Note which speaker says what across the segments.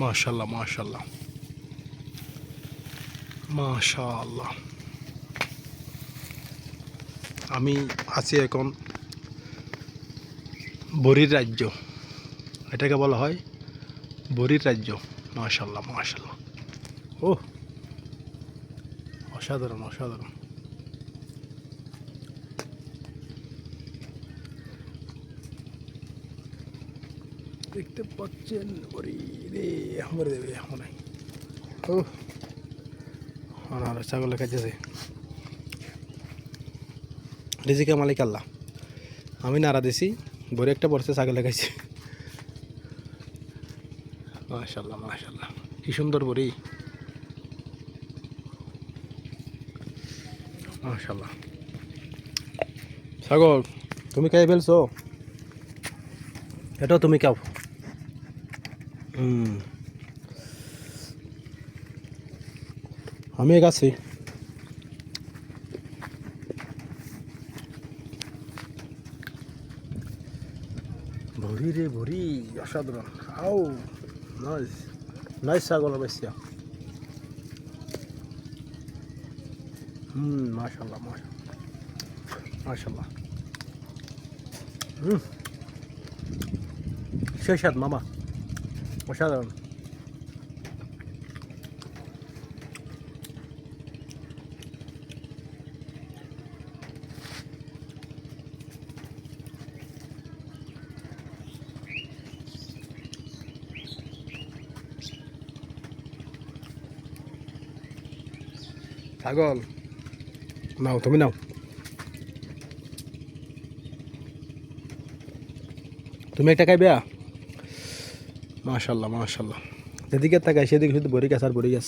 Speaker 1: মাশাআল্লাহ মাশাআল্লাহ মাশাআল্লাহ। আমি আছি এখন বরির রাজ্য, এটাকে বলা হয় বরির রাজ্য। মাশাআল্লাহ মাশাআল্লাহ। ও অসাধারণ অসাধারণ। দেখতে পাচ্ছেন বরি রে আমার দেবে এখন। ও আর ছাগলের কাছে রিজিকে মালিক আল্লাহ। আমি নাড়া দিছি, বড়ি একটা পড়ছে, ছাগলে খাইছে। মাশাআল্লাহ মাশাআল্লাহ, কি সুন্দর বড়ি। মাশাআল্লাহ। ছাগল তুমি খাই ফেলছো, এটাও তুমি খাও। আমি গেছি। ভরি রে ভরি, অসাধারণ। আও নাইস নাইস ছাগলের বাচ্চা। মাশাআল্লাহ মাশাআল্লাহ মাশাআল্লাহ। সেই স্বাদ মামা, অসাধারণ। ছাগল নাও, তুমি নাও, তুমি একটা খাইবে। মাশাআল্লাহ মাশাআল্লাহ। যেদিকে তাকাই সেদিকে শুধু বড়ি গাছ আর বড়ি গাছ।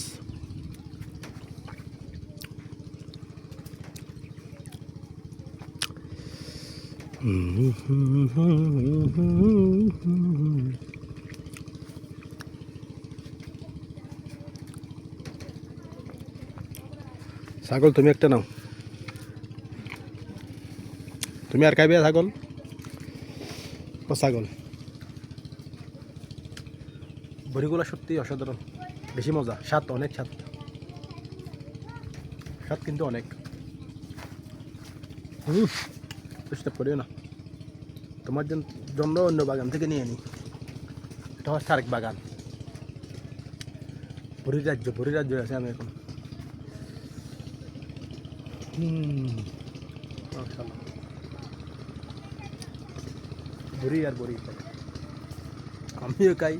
Speaker 1: ছাগল তুমি একটা নাও, তুমি আর খাইবে ছাগল। ও ছাগল, বড়িগুলো সত্যি অসাধারণ, বেশি মজা, স্বাদ অনেক, স্বাদ স্বাদ কিন্তু অনেক। চেষ্টা করিও না, তোমার জন্য অন্য বাগান থেকে নিয়ে নিই। এটা হচ্ছে আরেক বাগান, বরির রাজ্য, বরির রাজ্য আছে আমি এখন। মাশাআল্লাহ, বড়ি আর বড়ি, আমিও খাই,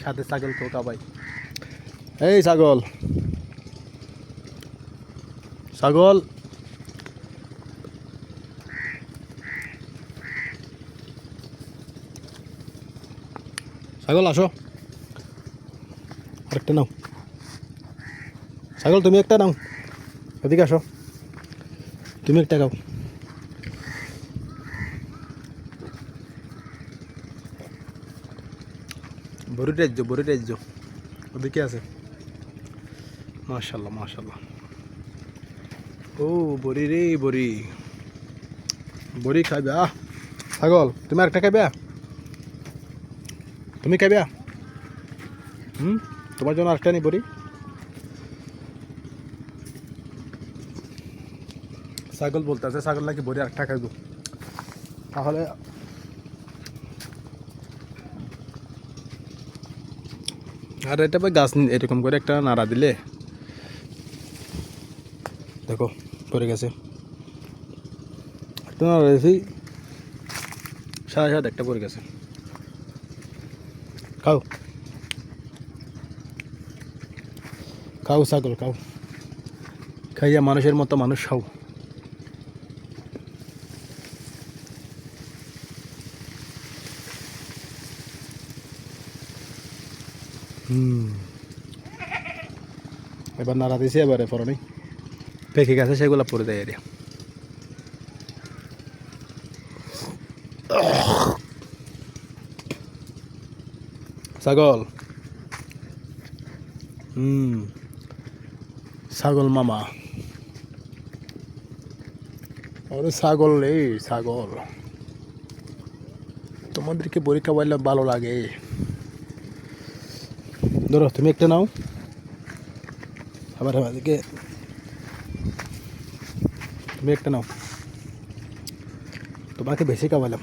Speaker 1: সাথে ছাগলকেও খাওয়াই। এই ছাগল, ছাগল ছাগল আসো, আরেকটা নাও। ছাগল তুমি একটা নাও, এদিকে আসো, তুমি একটা খাও। বড়ি রাজ্য, বড়ি রাজ্য ওদিকে আছে। মাশাআল্লাহ মাশাআল্লাহ। ও বড়ি রে বড়ি, বড়ি খাইবে। ছাগল তুমি আরেকটা খাইবে, তুমি খাইবে। তোমার জন্য আরেকটা নি বড়ি। ছাগল বলতে আছে, ছাগল নাকি বড়ি আরেকটা খাইব, তাহলে আর এটা গাছ এরকম করে একটা নাড়া দিলে দেখো পড়ে গেছে। একটা নাড়া দিয়েছি, সারা সাথে একটা পড়ে গেছে। খাও খাও ছাগল খাও, খাইয়া মানুষের মতো মানুষ খাও। এবার নাড়া দিয়েছি, এবারে পরে নেই পেকে গেছে, সেগুলো পড়ে দেয় এরিয়া। ছাগল ছাগল মামা, আরে ছাগল রে ছাগল, তোমাদেরকে বড়ি খাওয়াইলে ভালো লাগে ধরো তুমি একটা নাও, আবার এদিকে তুমি একটা নাও, তোমাকে বেশি খাওয়ালাম।